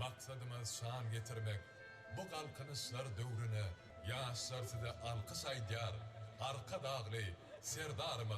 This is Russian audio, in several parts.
Maksadımız şan getirmek. Bu kalkınışlar dövrüne yaşlar size alkış aydiyar, arka dağlı, serdarımız.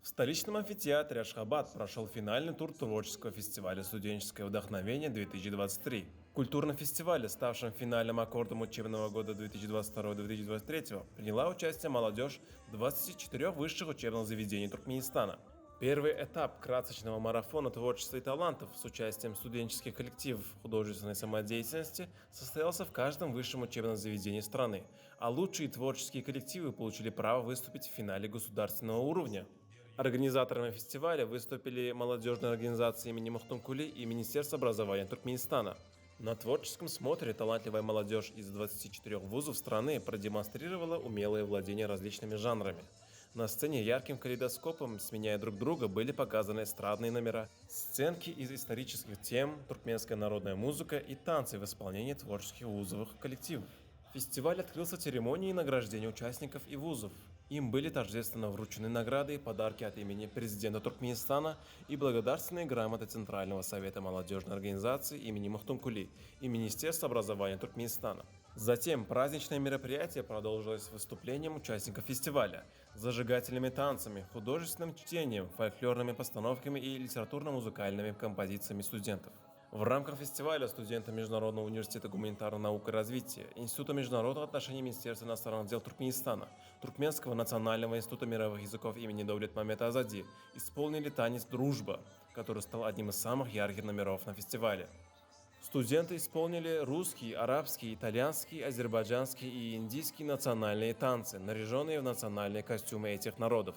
В столичном амфитеатре Ашхабад прошел финальный тур творческого фестиваля «Студенческое вдохновение-2023». В культурном фестивале, ставшем финальным аккордом учебного года 2022-2023, приняла участие молодежь 24 высших учебных заведений Туркменистана. Первый этап красочного марафона творчества и талантов с участием студенческих коллективов художественной самодеятельности состоялся в каждом высшем учебном заведении страны, а лучшие творческие коллективы получили право выступить в финале государственного уровня. Организаторами фестиваля выступили молодежные организации имени Мухтумкули и Министерство образования Туркменистана. На творческом смотре талантливая молодежь из 24 вузов страны продемонстрировала умелое владение различными жанрами. На сцене ярким калейдоскопом, сменяя друг друга, были показаны эстрадные номера, сценки из исторических тем, туркменская народная музыка и танцы в исполнении творческих вузовых коллективов. Фестиваль открылся церемонией награждения участников и вузов. Им были торжественно вручены награды и подарки от имени президента Туркменистана и благодарственные грамоты Центрального совета молодежной организации имени Мухтумкули и Министерства образования Туркменистана. Затем праздничное мероприятие продолжилось выступлением участников фестиваля, зажигательными танцами, художественным чтением, фольклорными постановками и литературно-музыкальными композициями студентов. В рамках фестиваля студенты Международного университета гуманитарных наук и развития, Института международных отношений Министерства иностранных дел Туркменистана, Туркменского национального института мировых языков имени Даулетмамета Азади исполнили танец «Дружба», который стал одним из самых ярких номеров на фестивале. Студенты исполнили русские, арабские, итальянские, азербайджанские и индийские национальные танцы, наряженные в национальные костюмы этих народов.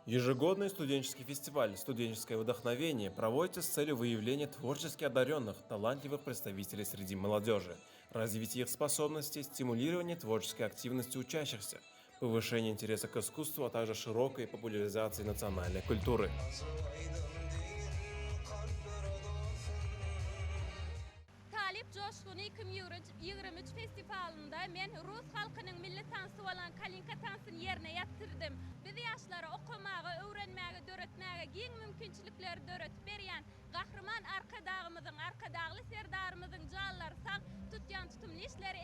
Ежегодный студенческий фестиваль «Студенческое вдохновение» проводится с целью выявления творчески одаренных, талантливых представителей среди молодежи, развития их способностей, стимулирования творческой активности учащихся, повышения интереса к искусству, а также широкой популяризации национальной культуры. Coşkun 2023 festivalında men Rus halkının milli tansı olan Kalinka tansını yerine yatırdım. Biz yaşlara okumağı, öğrenmeyi, döretmeyi, giyin mümkünçülükleri döretip berýän gahryman arka dağımızın, arka dağlı serdarımızın jalları sağ tutyan tutumlu işleri